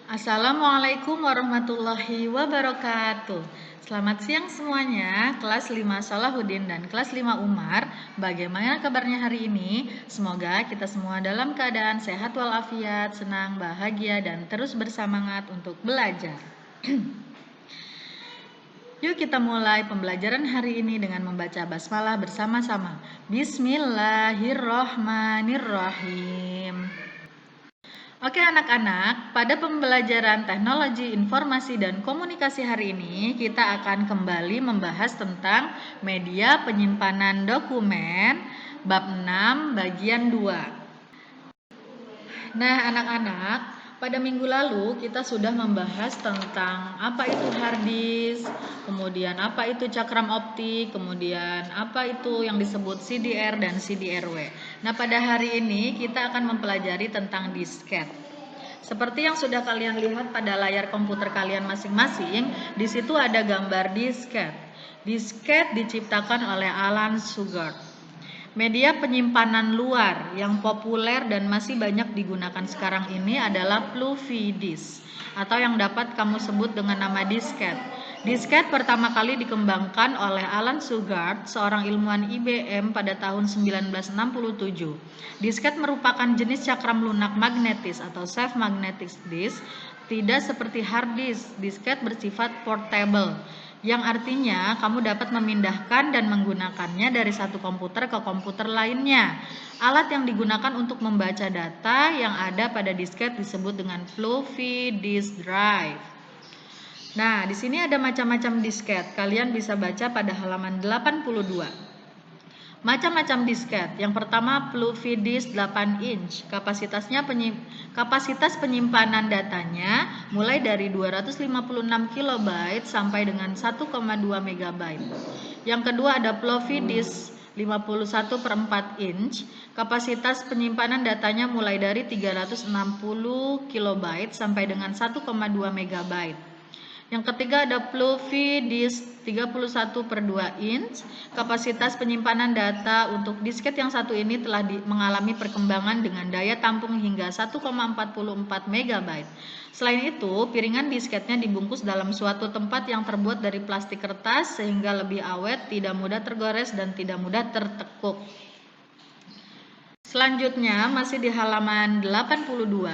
Assalamualaikum warahmatullahi wabarakatuh. Selamat siang semuanya, kelas 5 Salahuddin dan kelas 5 Umar. Bagaimana kabarnya hari ini? Semoga kita semua dalam keadaan sehat walafiat, senang, bahagia, dan terus bersemangat untuk belajar. Yuk kita mulai pembelajaran hari ini dengan membaca basmalah bersama-sama. Bismillahirrohmanirrohim. Oke anak-anak, pada pembelajaran teknologi informasi dan komunikasi hari ini kita akan kembali membahas tentang media penyimpanan dokumen bab 6 bagian 2. Nah anak-anak, pada minggu lalu kita sudah membahas tentang apa itu hard disk, kemudian apa itu cakram optik, kemudian apa itu yang disebut CDR dan CDRW. Nah pada hari ini kita akan mempelajari tentang disket. Seperti yang sudah kalian lihat pada layar komputer kalian masing-masing, di situ ada gambar disket. Disket diciptakan oleh Alan Shugart. Media penyimpanan luar yang populer dan masih banyak digunakan sekarang ini adalah floppy disk atau yang dapat kamu sebut dengan nama disket. Disket pertama kali dikembangkan oleh Alan Shugart, seorang ilmuwan IBM pada tahun 1967. Disket merupakan jenis cakram lunak magnetis atau self magnetic disk, tidak seperti hard disk. Disket bersifat portable, yang artinya kamu dapat memindahkan dan menggunakannya dari satu komputer ke komputer lainnya. Alat yang digunakan untuk membaca data yang ada pada disket disebut dengan floppy disk drive. Nah, di sini ada macam-macam disket. Kalian bisa baca pada halaman 82. Macam-macam disket. Yang pertama floppy disk 8 inch. Kapasitas penyimpanan datanya mulai dari 256 KB sampai dengan 1,2 MB. Yang kedua ada floppy disk 51/4 inch. Kapasitas penyimpanan datanya mulai dari 360 KB sampai dengan 1,2 MB. Yang ketiga ada floppy disk 31/2 inch. Kapasitas penyimpanan data untuk disket yang satu ini telah mengalami perkembangan dengan daya tampung hingga 1,44 MB. Selain itu, piringan disketnya dibungkus dalam suatu tempat yang terbuat dari plastik kertas sehingga lebih awet, tidak mudah tergores dan tidak mudah tertekuk. Selanjutnya masih di halaman 82.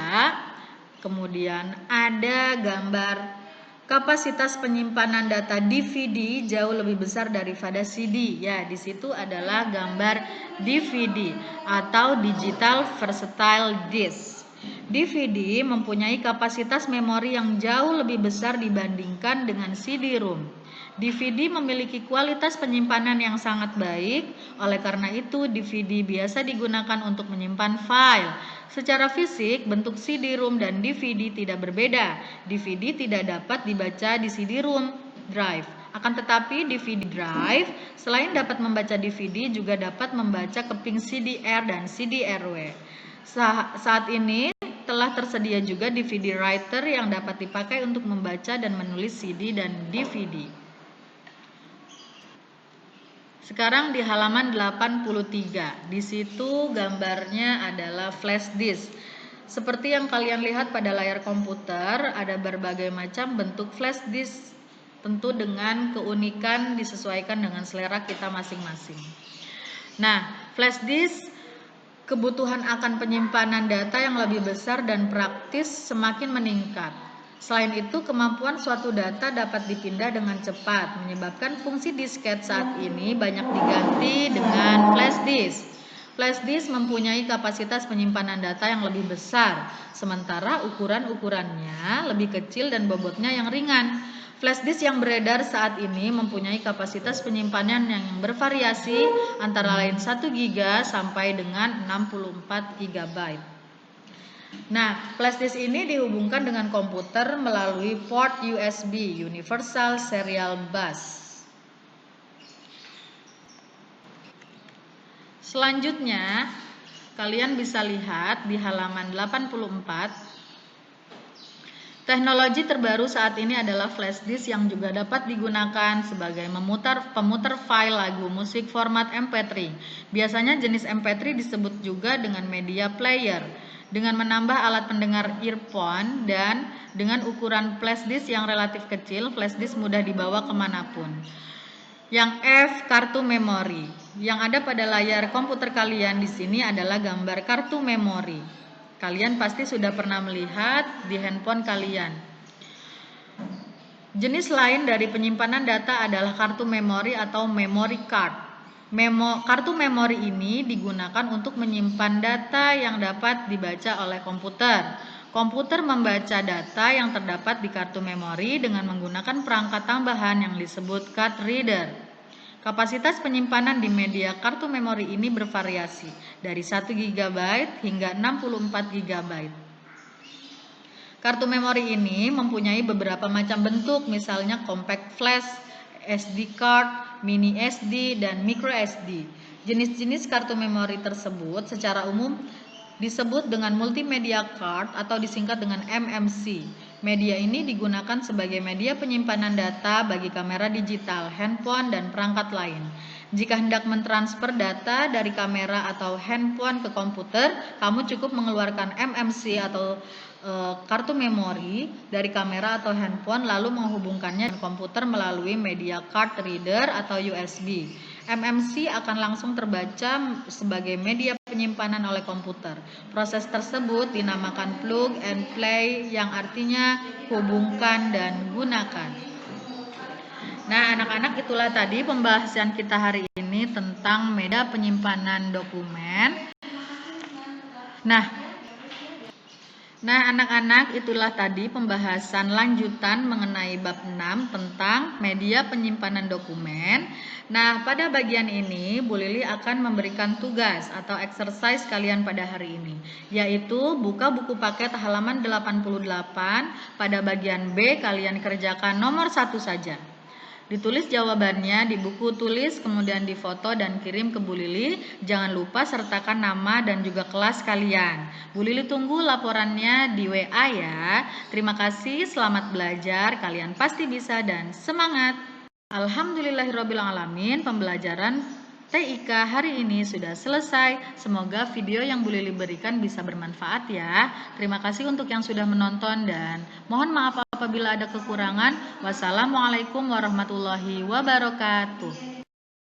Kemudian ada gambar kapasitas penyimpanan data DVD jauh lebih besar daripada CD. Ya, di situ adalah gambar DVD atau Digital Versatile Disk. DVD mempunyai kapasitas memori yang jauh lebih besar dibandingkan dengan CD-ROM. DVD memiliki kualitas penyimpanan yang sangat baik, oleh karena itu DVD biasa digunakan untuk menyimpan file. Secara fisik, bentuk CD-ROM dan DVD tidak berbeda. DVD tidak dapat dibaca di CD-ROM drive. Akan tetapi DVD drive selain dapat membaca DVD juga dapat membaca keping CDR dan CDRW. Saat ini telah tersedia juga DVD writer yang dapat dipakai untuk membaca dan menulis CD dan DVD. Sekarang di halaman 83. Di situ gambarnya adalah flash disk. Seperti yang kalian lihat pada layar komputer, ada berbagai macam bentuk flash disk. Tentu dengan keunikan disesuaikan dengan selera kita masing-masing. Nah, flash disk kebutuhan akan penyimpanan data yang lebih besar dan praktis semakin meningkat. Selain itu, kemampuan suatu data dapat dipindah dengan cepat, menyebabkan fungsi disket saat ini banyak diganti dengan flash disk. Flash disk mempunyai kapasitas penyimpanan data yang lebih besar, sementara ukurannya lebih kecil dan bobotnya yang ringan. Flash disk yang beredar saat ini mempunyai kapasitas penyimpanan yang bervariasi antara lain 1 GB sampai dengan 64 GB. Nah, flash disk ini dihubungkan dengan komputer melalui port USB, Universal Serial Bus. Selanjutnya, kalian bisa lihat di halaman 84. Teknologi terbaru saat ini adalah flash disk yang juga dapat digunakan sebagai pemutar file lagu musik format MP3. Biasanya jenis MP3 disebut juga dengan media player. dengan menambah alat pendengar earphone dan dengan ukuran flash disk yang relatif kecil, flash disk mudah dibawa kemanapun. Yang F, kartu memori. Yang ada pada layar komputer kalian di sini adalah gambar kartu memori. Kalian pasti sudah pernah melihat di handphone kalian. Jenis lain dari penyimpanan data adalah kartu memori atau memory card. Kartu memori ini digunakan untuk menyimpan data yang dapat dibaca oleh komputer. Komputer membaca data yang terdapat di kartu memori dengan menggunakan perangkat tambahan yang disebut card reader. Kapasitas penyimpanan di media kartu memori ini bervariasi dari 1 GB hingga 64 GB. Kartu memori ini mempunyai beberapa macam bentuk, misalnya compact flash, SD card, mini SD, dan micro SD. Jenis-jenis kartu memori tersebut secara umum disebut dengan multimedia card atau disingkat dengan MMC. Media ini digunakan sebagai media penyimpanan data bagi kamera digital, handphone, dan perangkat lain. Jika hendak mentransfer data dari kamera atau handphone ke komputer, kamu cukup mengeluarkan MMC atau kartu memori dari kamera atau handphone lalu menghubungkannya dengan komputer melalui media card reader atau USB. MMC akan langsung terbaca sebagai media penyimpanan oleh komputer. Proses tersebut dinamakan plug and play yang artinya hubungkan dan gunakan. Nah, anak-anak, itulah tadi pembahasan kita hari ini tentang media penyimpanan dokumen. Nah, anak-anak, itulah tadi pembahasan lanjutan mengenai bab 6 tentang media penyimpanan dokumen. Nah, pada bagian ini Bu Lili akan memberikan tugas atau exercise kalian pada hari ini, yaitu buka buku paket halaman 88. Pada bagian B kalian kerjakan nomor 1 saja. Ditulis jawabannya di buku tulis, kemudian difoto dan kirim ke Bu Lili. Jangan lupa sertakan nama dan juga kelas kalian. Bu Lili tunggu laporannya di WA ya. Terima kasih, selamat belajar. Kalian pasti bisa dan semangat. Alhamdulillahirrabbilalamin, pembelajaran TIK hari ini sudah selesai. Semoga video yang Bu Lili berikan bisa bermanfaat ya. Terima kasih untuk yang sudah menonton dan mohon maaf apabila ada kekurangan. Wassalamualaikum warahmatullahi wabarakatuh.